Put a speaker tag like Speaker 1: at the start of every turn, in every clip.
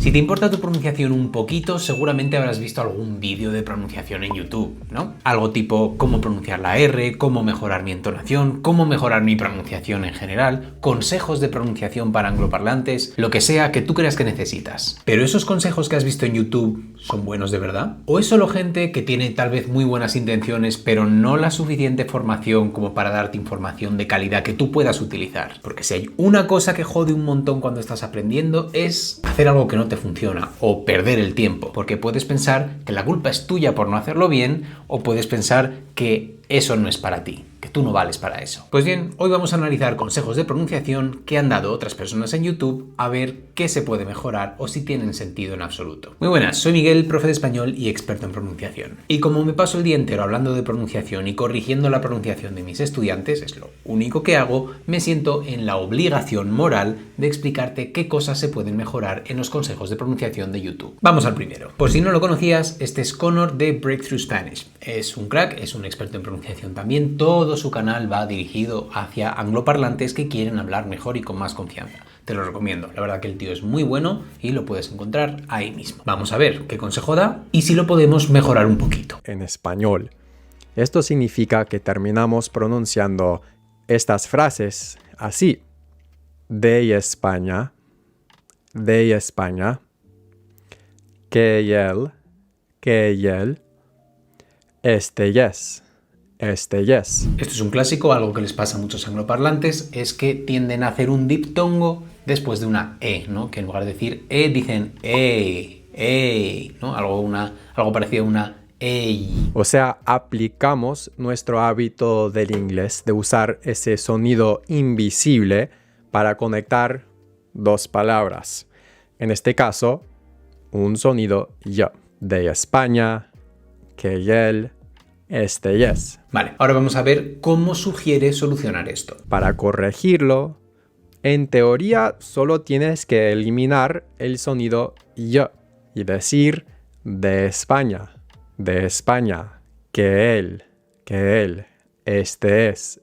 Speaker 1: Si te importa tu pronunciación un poquito, seguramente habrás visto algún vídeo de pronunciación en YouTube, ¿no? Algo tipo cómo pronunciar la R, cómo mejorar mi entonación, cómo mejorar mi pronunciación en general, consejos de pronunciación para angloparlantes, lo que sea que tú creas que necesitas. ¿Pero esos consejos que has visto en YouTube son buenos de verdad? ¿O es solo gente que tiene tal vez muy buenas intenciones, pero no la suficiente formación como para darte información de calidad que tú puedas utilizar? Porque si hay una cosa que jode un montón cuando estás aprendiendo es hacer algo que no te funciona o perder el tiempo, porque puedes pensar que la culpa es tuya por no hacerlo bien o puedes pensar que eso no es para ti, que tú no vales para eso. Pues bien, hoy vamos a analizar consejos de pronunciación que han dado otras personas en YouTube a ver qué se puede mejorar o si tienen sentido en absoluto. Muy buenas, soy Miguel, profe de español y experto en pronunciación. Y como me paso el día entero hablando de pronunciación y corrigiendo la pronunciación de mis estudiantes, es lo único que hago, me siento en la obligación moral de explicarte qué cosas se pueden mejorar en los consejos de pronunciación de YouTube. Vamos al primero. Por si no lo conocías, este es Connor de Breakthrough Spanish. Es un crack, es un experto en pronunciación también. Todo su canal va dirigido hacia angloparlantes que quieren hablar mejor y con más confianza. Te lo recomiendo. La verdad que el tío es muy bueno y lo puedes encontrar ahí mismo. Vamos a ver qué consejo da y si lo podemos mejorar un poquito.
Speaker 2: En español. Esto significa que terminamos pronunciando estas frases así. De España, que él, este yes. Esto
Speaker 1: es un clásico, algo que les pasa a muchos angloparlantes, es que tienden a hacer un diptongo después de una E, ¿no? Que en lugar de decir E, dicen ¿no? Algo parecido a una ey.
Speaker 2: O sea, aplicamos nuestro hábito del inglés de usar ese sonido invisible para conectar dos palabras. En este caso, un sonido yo. De España, que él, este yes.
Speaker 1: Vale, ahora vamos a ver cómo sugiere solucionar esto.
Speaker 2: Para corregirlo, en teoría solo tienes que eliminar el sonido yo y decir de España, que él, este es.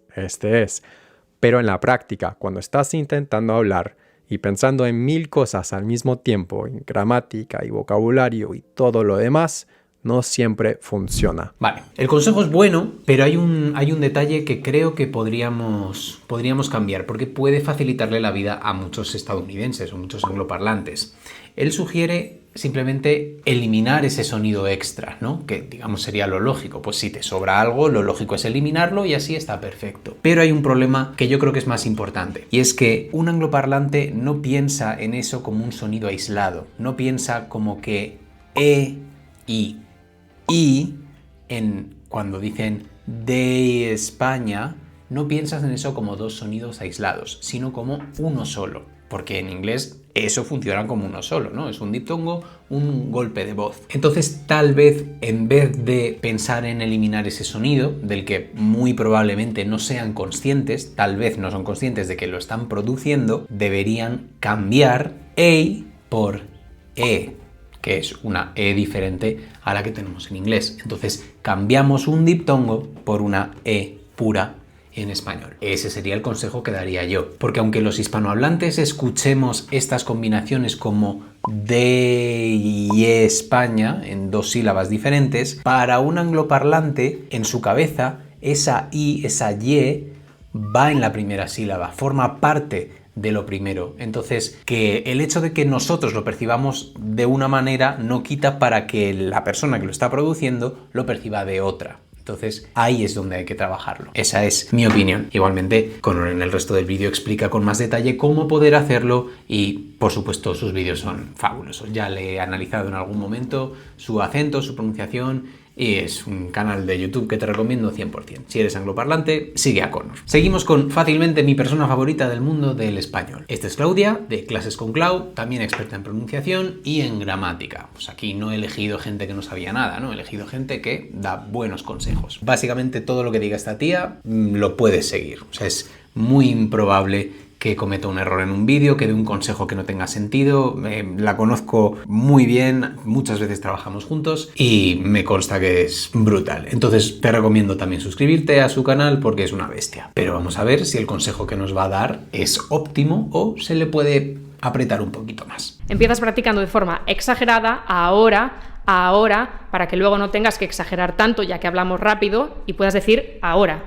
Speaker 2: Pero en la práctica, cuando estás intentando hablar y pensando en 1000 cosas al mismo tiempo, en gramática y vocabulario y todo lo demás, no siempre funciona.
Speaker 1: Vale, el consejo es bueno, pero hay un detalle que creo que podríamos cambiar, porque puede facilitarle la vida a muchos estadounidenses o muchos angloparlantes. Él sugiere simplemente eliminar ese sonido extra, ¿no? Que digamos sería lo lógico. Pues si te sobra algo, lo lógico es eliminarlo y así está perfecto. Pero hay un problema que yo creo que es más importante, y es que un angloparlante no piensa en eso como un sonido aislado, no piensa como que E y cuando dicen de España, no piensas en eso como dos sonidos aislados, sino como uno solo. Porque en inglés eso funciona como uno solo, ¿no? Es un diptongo, un golpe de voz. Entonces, tal vez, en vez de pensar en eliminar ese sonido, del que muy probablemente no sean conscientes, tal vez no son conscientes de que lo están produciendo, deberían cambiar EI por E, que es una E diferente a la que tenemos en inglés. Entonces, cambiamos un diptongo por una E pura en español. Ese sería el consejo que daría yo. Porque aunque los hispanohablantes escuchemos estas combinaciones como de y España en dos sílabas diferentes, para un angloparlante, en su cabeza, esa I, esa Y, va en la primera sílaba, forma parte de lo primero. Entonces, que el hecho de que nosotros lo percibamos de una manera no quita para que la persona que lo está produciendo lo perciba de otra. Entonces, ahí es donde hay que trabajarlo. Esa es mi opinión. Igualmente, Connor en el resto del vídeo explica con más detalle cómo poder hacerlo y, por supuesto, sus vídeos son fabulosos. Ya le he analizado en algún momento su acento, su pronunciación, y es un canal de YouTube que te recomiendo 100%. Si eres angloparlante, sigue a Connor. Seguimos con fácilmente mi persona favorita del mundo del español. Esta es Claudia, de Clases con Clau, también experta en pronunciación y en gramática. Pues aquí no he elegido gente que no sabía nada, ¿no? He elegido gente que da buenos consejos. Básicamente todo lo que diga esta tía lo puedes seguir. O sea, es muy improbable que cometa un error en un vídeo, que dé un consejo que no tenga sentido. La conozco muy bien, muchas veces trabajamos juntos y me consta que es brutal. Entonces te recomiendo también suscribirte a su canal porque es una bestia. Pero vamos a ver si el consejo que nos va a dar es óptimo o se le puede apretar un poquito más.
Speaker 3: Empiezas practicando de forma exagerada, ahora, para que luego no tengas que exagerar tanto, ya que hablamos rápido, y puedas decir ahora.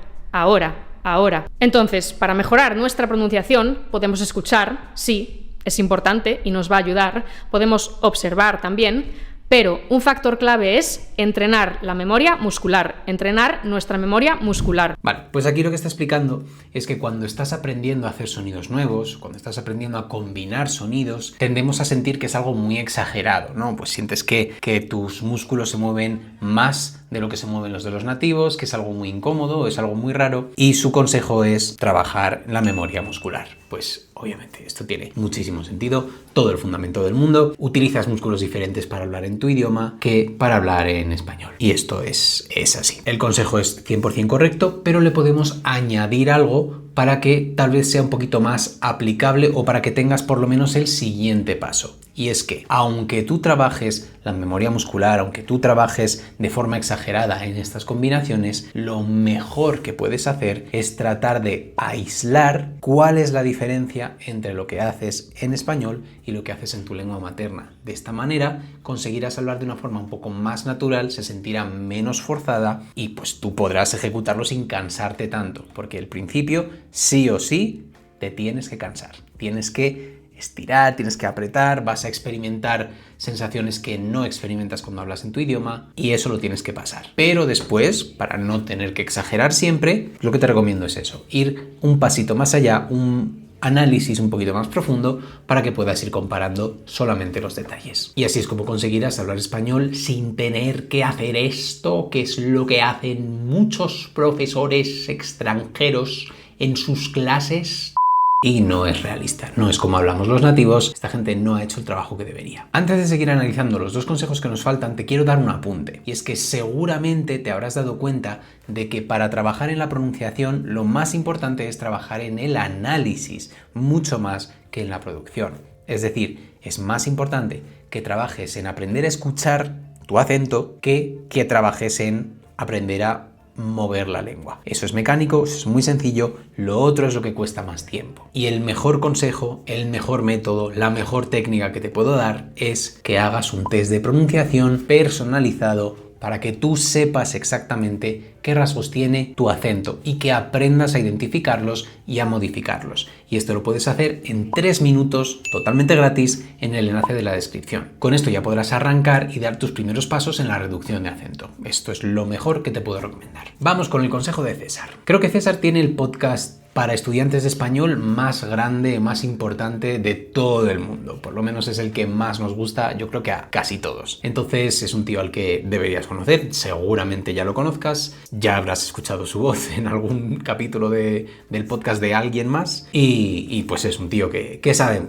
Speaker 3: Entonces, para mejorar nuestra pronunciación, podemos escuchar, sí, es importante y nos va a ayudar, podemos observar también, pero un factor clave es entrenar la memoria muscular, entrenar nuestra memoria muscular.
Speaker 1: Vale, pues aquí lo que está explicando es que cuando estás aprendiendo a hacer sonidos nuevos, cuando estás aprendiendo a combinar sonidos, tendemos a sentir que es algo muy exagerado, ¿no? Pues sientes que tus músculos se mueven más de lo que se mueven los de los nativos, que es algo muy incómodo, es algo muy raro, y su consejo es trabajar la memoria muscular. Pues obviamente esto tiene muchísimo sentido, todo el fundamento del mundo. Utilizas músculos diferentes para hablar en tu idioma que para hablar en español, y esto es así. El consejo es 100% correcto, pero le podemos añadir algo para que tal vez sea un poquito más aplicable o para que tengas por lo menos el siguiente paso. Y es que, aunque tú trabajes la memoria muscular, aunque tú trabajes de forma exagerada en estas combinaciones, lo mejor que puedes hacer es tratar de aislar cuál es la diferencia entre lo que haces en español y lo que haces en tu lengua materna. De esta manera conseguirás hablar de una forma un poco más natural, se sentirá menos forzada y pues tú podrás ejecutarlo sin cansarte tanto, porque al principio sí o sí te tienes que cansar, tienes que estirar, tienes que apretar, vas a experimentar sensaciones que no experimentas cuando hablas en tu idioma y eso lo tienes que pasar. Pero después, para no tener que exagerar siempre, lo que te recomiendo es eso, ir un pasito más allá, un análisis un poquito más profundo para que puedas ir comparando solamente los detalles. Y así es como conseguirás hablar español sin tener que hacer esto, que es lo que hacen muchos profesores extranjeros en sus clases. Y no es realista, no es como hablamos los nativos, esta gente no ha hecho el trabajo que debería. Antes de seguir analizando los dos consejos que nos faltan, te quiero dar un apunte, y es que seguramente te habrás dado cuenta de que para trabajar en la pronunciación lo más importante es trabajar en el análisis, mucho más que en la producción. Es decir, es más importante que trabajes en aprender a escuchar tu acento que trabajes en aprender a mover la lengua. Eso es mecánico, eso es muy sencillo, lo otro es lo que cuesta más tiempo. Y el mejor consejo, el mejor método, la mejor técnica que te puedo dar es que hagas un test de pronunciación personalizado para que tú sepas exactamente qué rasgos tiene tu acento y que aprendas a identificarlos y a modificarlos. Y esto lo puedes hacer en 3 minutos totalmente gratis en el enlace de la descripción. Con esto ya podrás arrancar y dar tus primeros pasos en la reducción de acento. Esto es lo mejor que te puedo recomendar. Vamos con el consejo de César. Creo que César tiene el podcast para estudiantes de español más grande, más importante de todo el mundo. Por lo menos es el que más nos gusta, yo creo que a casi todos. Entonces es un tío al que deberías conocer, seguramente ya lo conozcas, ya habrás escuchado su voz en algún capítulo del podcast de alguien más y pues es un tío que sabe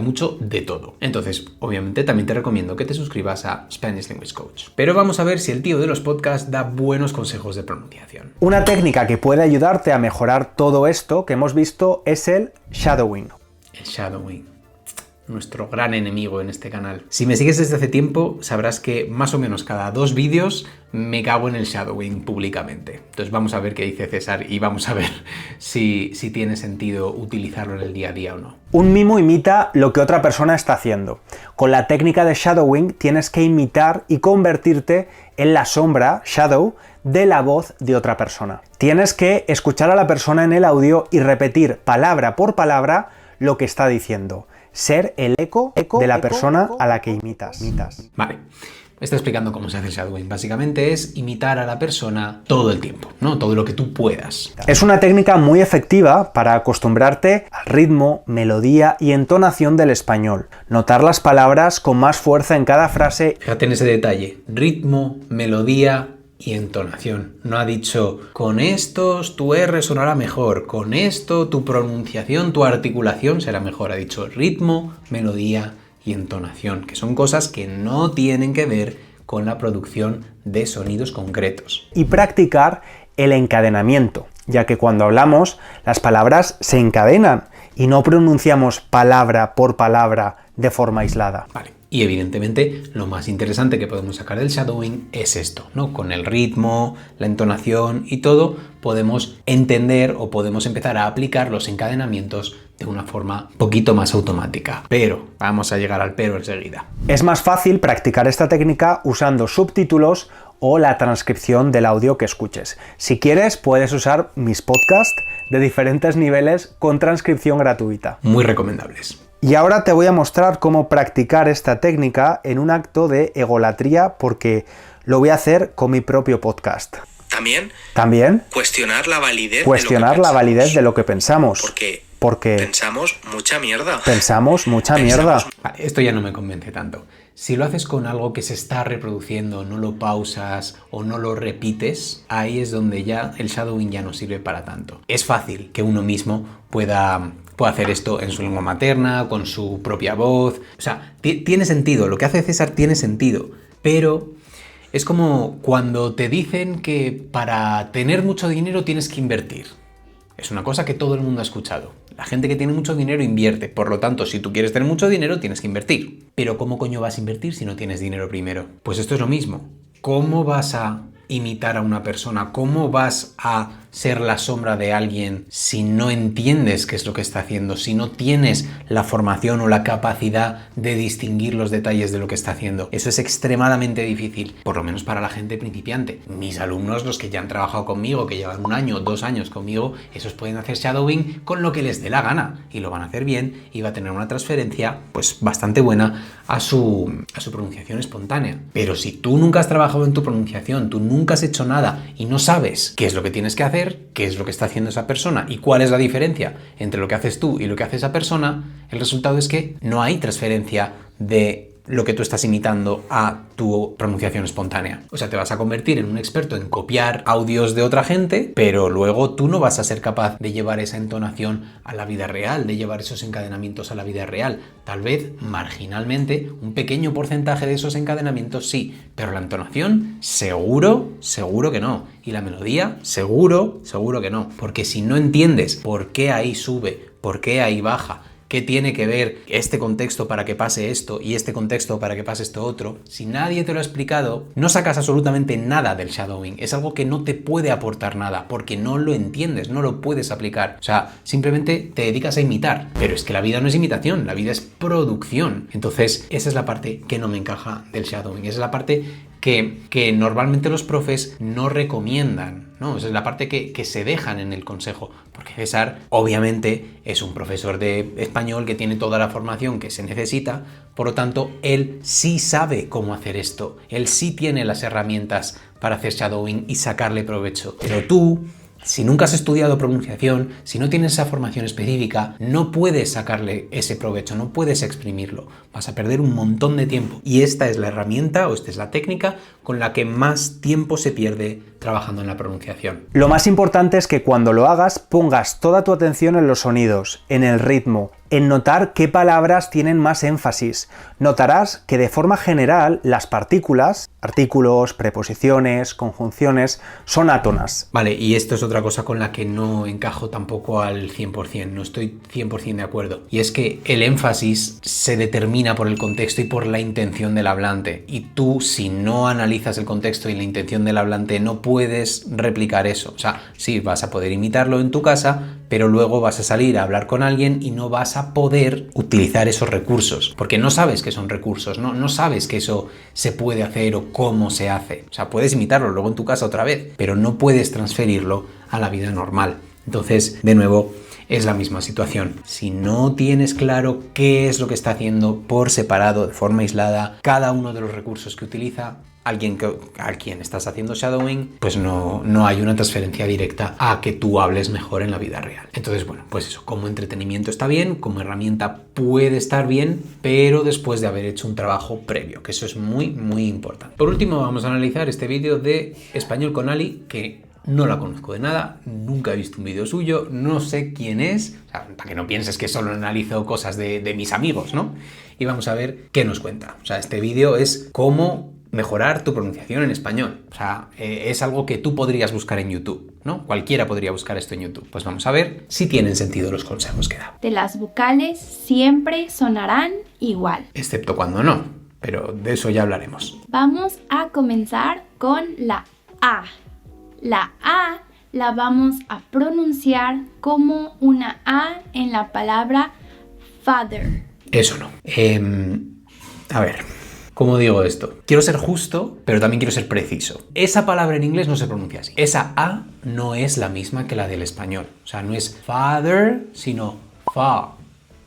Speaker 1: mucho de todo. Entonces, obviamente también te recomiendo que te suscribas a Spanish Language Coach. Pero vamos a ver si el tío de los podcasts da buenos consejos de pronunciación.
Speaker 4: Una técnica que puede ayudarte a mejorar todo esto que hemos visto es el shadowing.
Speaker 1: El shadowing, nuestro gran enemigo en este canal. Si me sigues desde hace tiempo, sabrás que más o menos cada 2 vídeos me cago en el shadowing públicamente. Entonces vamos a ver qué dice César y vamos a ver si tiene sentido utilizarlo en el día a día o no.
Speaker 4: Un mimo imita lo que otra persona está haciendo. Con la técnica de shadowing tienes que imitar y convertirte en la sombra, shadow, de la voz de otra persona. Tienes que escuchar a la persona en el audio y repetir palabra por palabra lo que está diciendo. Ser el eco de la persona a la que imitas.
Speaker 1: Vale. Está explicando cómo se hace el shadowing. Básicamente es imitar a la persona todo el tiempo, ¿no? Todo lo que tú puedas.
Speaker 4: Es una técnica muy efectiva para acostumbrarte al ritmo, melodía y entonación del español. Notar las palabras con más fuerza en cada frase.
Speaker 1: Fíjate en ese detalle. Ritmo, melodía y entonación. No ha dicho, con estos tu R sonará mejor, con esto tu pronunciación, tu articulación será mejor. Ha dicho ritmo, melodía y entonación, que son cosas que no tienen que ver con la producción de sonidos concretos.
Speaker 4: Y practicar el encadenamiento, ya que cuando hablamos las palabras se encadenan y no pronunciamos palabra por palabra de forma aislada.
Speaker 1: Vale. Y evidentemente lo más interesante que podemos sacar del shadowing es esto, ¿no? Con el ritmo, la entonación y todo podemos entender o podemos empezar a aplicar los encadenamientos de una forma un poquito más automática. Pero, vamos a llegar al pero enseguida.
Speaker 4: Es más fácil practicar esta técnica usando subtítulos o la transcripción del audio que escuches. Si quieres, puedes usar mis podcasts de diferentes niveles con transcripción gratuita.
Speaker 1: Muy recomendables.
Speaker 4: Y ahora te voy a mostrar cómo practicar esta técnica en un acto de egolatría, porque lo voy a hacer con mi propio podcast. También
Speaker 5: cuestionar la validez
Speaker 4: de lo que pensamos. Porque
Speaker 5: pensamos mucha mierda.
Speaker 1: Vale, esto ya no me convence tanto. Si lo haces con algo que se está reproduciendo, no lo pausas o no lo repites, ahí es donde ya el shadowing ya no sirve para tanto. Es fácil que uno mismo pueda hacer esto en su lengua materna, con su propia voz. O sea, tiene sentido, lo que hace César tiene sentido, pero es como cuando te dicen que para tener mucho dinero tienes que invertir. Es una cosa que todo el mundo ha escuchado. La gente que tiene mucho dinero invierte, por lo tanto, si tú quieres tener mucho dinero tienes que invertir. Pero ¿cómo coño vas a invertir si no tienes dinero primero? Pues esto es lo mismo. ¿Cómo vas a imitar a una persona? ¿Cómo vas a ser la sombra de alguien si no entiendes qué es lo que está haciendo? Si no tienes la formación o la capacidad de distinguir los detalles de lo que está haciendo. Eso es extremadamente difícil, por lo menos para la gente principiante. Mis alumnos, los que ya han trabajado conmigo, que llevan 1 año, 2 años conmigo, esos pueden hacer shadowing con lo que les dé la gana y lo van a hacer bien y va a tener una transferencia pues bastante buena a su pronunciación espontánea. Pero si tú nunca has trabajado en tu pronunciación, tú nunca has hecho nada y no sabes qué es lo que tienes que hacer, qué es lo que está haciendo esa persona y cuál es la diferencia entre lo que haces tú y lo que hace esa persona, el resultado es que no hay transferencia de lo que tú estás imitando a tu pronunciación espontánea. O sea, te vas a convertir en un experto en copiar audios de otra gente, pero luego tú no vas a ser capaz de llevar esa entonación a la vida real, de llevar esos encadenamientos a la vida real. Tal vez, marginalmente, un pequeño porcentaje de esos encadenamientos sí, pero la entonación, seguro que no. Y la melodía, seguro que no. Porque si no entiendes por qué ahí sube, por qué ahí baja, ¿qué tiene que ver este contexto para que pase esto y este contexto para que pase esto otro? Si nadie te lo ha explicado, no sacas absolutamente nada del shadowing. Es algo que no te puede aportar nada porque no lo entiendes, no lo puedes aplicar. O sea, simplemente te dedicas a imitar. Pero es que la vida no es imitación, la vida es producción. Entonces, esa es la parte que no me encaja del shadowing. Esa es la parte que normalmente los profes no recomiendan, ¿no? Esa es la parte que se dejan en el consejo, porque César obviamente es un profesor de español que tiene toda la formación que se necesita, por lo tanto él sí sabe cómo hacer esto, él sí tiene las herramientas para hacer shadowing y sacarle provecho, pero tú, si nunca has estudiado pronunciación, si no tienes esa formación específica, no puedes sacarle ese provecho, no puedes exprimirlo. Vas a perder un montón de tiempo. Y esta es la herramienta o esta es la técnica con la que más tiempo se pierde trabajando en la pronunciación.
Speaker 4: Lo más importante es que cuando lo hagas pongas toda tu atención en los sonidos, en el ritmo, en notar qué palabras tienen más énfasis. Notarás que de forma general las partículas, artículos, preposiciones, conjunciones, son átonas.
Speaker 1: Vale, y esto es otra cosa con la que no encajo tampoco al 100%, no estoy 100% de acuerdo. Y es que el énfasis se determina por el contexto y por la intención del hablante. Y tú, si no analizas el contexto y la intención del hablante, no puedes replicar eso. O sea, sí, vas a poder imitarlo en tu casa, pero luego vas a salir a hablar con alguien y no vas a poder utilizar esos recursos, porque no sabes que son recursos, no sabes que eso se puede hacer o cómo se hace. O sea, puedes imitarlo luego en tu casa otra vez, pero no puedes transferirlo a la vida normal. Entonces, de nuevo, es la misma situación. Si no tienes claro qué es lo que está haciendo por separado, de forma aislada, cada uno de los recursos que utiliza, a quien estás haciendo shadowing, pues no hay una transferencia directa a que tú hables mejor en la vida real. Entonces, bueno, pues eso, como entretenimiento está bien, como herramienta puede estar bien, pero después de haber hecho un trabajo previo, que eso es muy, muy importante. Por último, vamos a analizar este vídeo de Español con Ali, que no la conozco de nada, nunca he visto un vídeo suyo, no sé quién es, o sea, para que no pienses que solo analizo cosas de mis amigos, ¿no? Y vamos a ver qué nos cuenta. O sea, este vídeo es cómo mejorar tu pronunciación en español. O sea, es algo que tú podrías buscar en YouTube, ¿no? Cualquiera podría buscar esto en YouTube. Pues vamos a ver si tienen sentido los consejos que da.
Speaker 6: De las vocales siempre sonarán igual.
Speaker 1: Excepto cuando no, pero de eso ya hablaremos.
Speaker 6: Vamos a comenzar con la A. La A la vamos a pronunciar como una A en la palabra father.
Speaker 1: Eso no. A ver, ¿cómo digo esto? Quiero ser justo, pero también quiero ser preciso. Esa palabra en inglés no se pronuncia así. Esa A no es la misma que la del español. O sea, no es father, sino fa.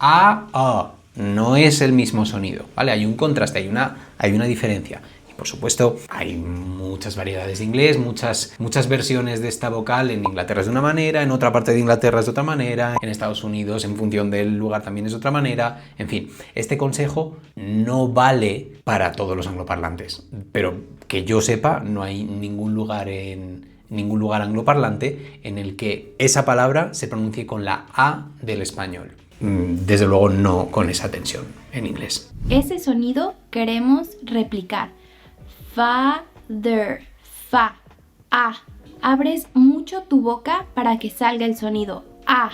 Speaker 1: A. No es el mismo sonido, ¿vale? Hay un contraste, hay una diferencia. Y por supuesto, hay muchas variedades de inglés, muchas versiones de esta vocal. En Inglaterra es de una manera, en otra parte de Inglaterra es de otra manera, en Estados Unidos, en función del lugar, también es de otra manera. En fin, este consejo no vale para todos los angloparlantes, pero que yo sepa, no hay ningún lugar angloparlante en el que esa palabra se pronuncie con la A del español. Desde luego no con esa tensión en inglés.
Speaker 6: Ese sonido queremos replicar. Father, fa, a. Abres mucho tu boca para que salga el sonido a.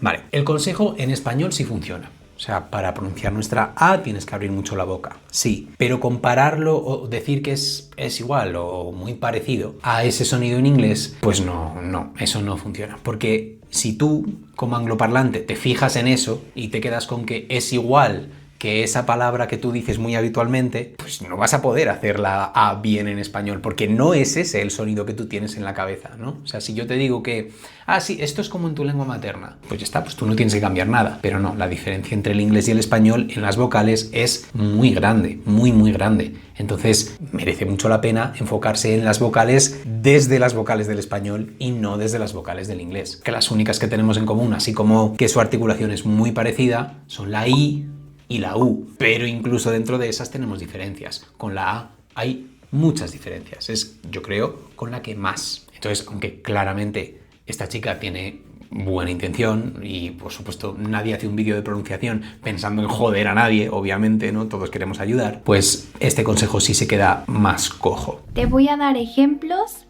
Speaker 1: Vale, el consejo en español sí funciona. O sea, para pronunciar nuestra A tienes que abrir mucho la boca. Sí, pero compararlo o decir que es igual o muy parecido a ese sonido en inglés, pues no, eso no funciona. Porque si tú, como angloparlante, te fijas en eso y te quedas con que es igual que esa palabra que tú dices muy habitualmente, pues no vas a poder hacer la A bien en español, porque no es ese el sonido que tú tienes en la cabeza, ¿no? O sea, si yo te digo que, sí, esto es como en tu lengua materna, pues ya está, pues tú no tienes que cambiar nada. Pero no, la diferencia entre el inglés y el español en las vocales es muy grande, muy grande. Entonces, merece mucho la pena enfocarse en las vocales desde las vocales del español y no desde las vocales del inglés. Que las únicas que tenemos en común, así como que su articulación es muy parecida, son la I y la U, pero incluso dentro de esas tenemos diferencias. Con la A hay muchas diferencias, es, yo creo, con la que más. Entonces, aunque claramente esta chica tiene buena intención y, por supuesto, nadie hace un vídeo de pronunciación pensando en joder a nadie, obviamente, ¿no? Todos queremos ayudar, pues este consejo sí se queda más cojo.
Speaker 6: Te voy a dar ejemplos,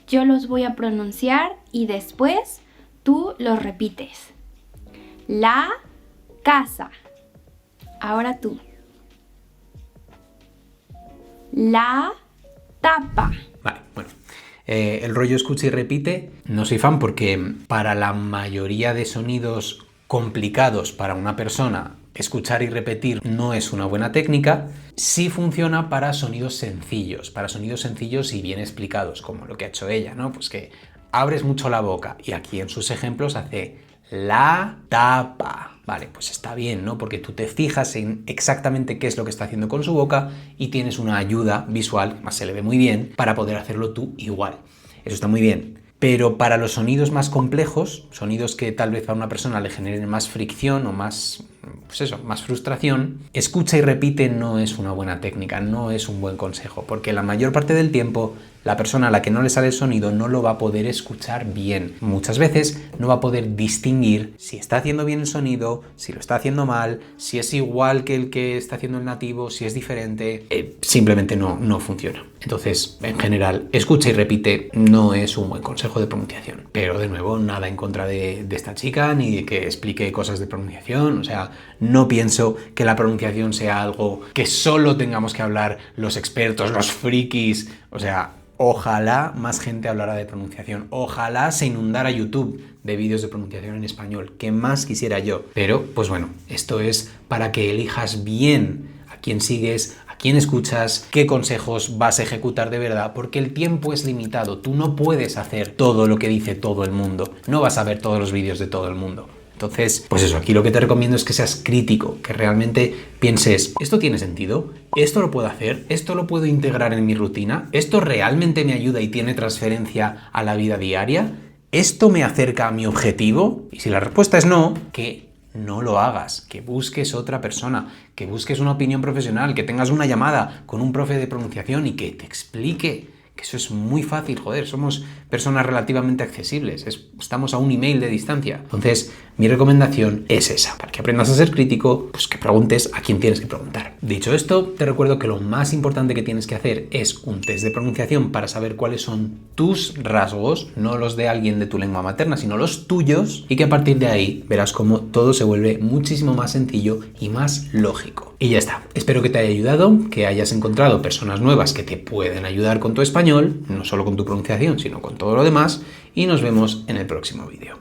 Speaker 6: yo los voy a pronunciar y después tú los repites. La casa. Ahora tú. La tapa.
Speaker 1: Vale, bueno. El rollo escucha y repite, no soy fan porque para la mayoría de sonidos complicados para una persona, escuchar y repetir no es una buena técnica. Sí funciona para sonidos sencillos y bien explicados, como lo que ha hecho ella, ¿no? Pues que abres mucho la boca y aquí en sus ejemplos hace la tapa. Vale, pues está bien, ¿no? Porque tú te fijas en exactamente qué es lo que está haciendo con su boca y tienes una ayuda visual, además se le ve muy bien, para poder hacerlo tú igual. Eso está muy bien. Pero para los sonidos más complejos, sonidos que tal vez a una persona le generen más fricción o más, pues eso, más frustración, escucha y repite no es una buena técnica, no es un buen consejo, porque la mayor parte del tiempo la persona a la que no le sale el sonido no lo va a poder escuchar bien. Muchas veces no va a poder distinguir si está haciendo bien el sonido, si lo está haciendo mal, si es igual que el que está haciendo el nativo, si es diferente. Simplemente no funciona. Entonces, en general, escucha y repite no es un buen consejo de pronunciación. Pero, de nuevo, nada en contra de esta chica ni de que explique cosas de pronunciación. O sea, no pienso que la pronunciación sea algo que solo tengamos que hablar los expertos, los frikis. O sea, ojalá más gente hablara de pronunciación. Ojalá se inundara YouTube de vídeos de pronunciación en español. ¿Qué más quisiera yo? Pero, pues bueno, esto es para que elijas bien a quién sigues, a quién escuchas, qué consejos vas a ejecutar de verdad, porque el tiempo es limitado. Tú no puedes hacer todo lo que dice todo el mundo. No vas a ver todos los vídeos de todo el mundo. Entonces, pues eso, aquí lo que te recomiendo es que seas crítico, que realmente pienses, ¿esto tiene sentido? ¿Esto lo puedo hacer? ¿Esto lo puedo integrar en mi rutina? ¿Esto realmente me ayuda y tiene transferencia a la vida diaria? ¿Esto me acerca a mi objetivo? Y si la respuesta es no, que no lo hagas, que busques otra persona, que busques una opinión profesional, que tengas una llamada con un profe de pronunciación y que te explique. Que eso es muy fácil, joder, somos personas relativamente accesibles, estamos a un email de distancia. Entonces, Mi recomendación es esa. Para que aprendas a ser crítico, pues que preguntes a quien tienes que preguntar. Dicho esto, te recuerdo que lo más importante que tienes que hacer es un test de pronunciación para saber cuáles son tus rasgos, no los de alguien de tu lengua materna, sino los tuyos, y que a partir de ahí verás cómo todo se vuelve muchísimo más sencillo y más lógico. Y ya está. Espero que te haya ayudado, que hayas encontrado personas nuevas que te pueden ayudar con tu español, no solo con tu pronunciación, sino con todo lo demás, y nos vemos en el próximo vídeo.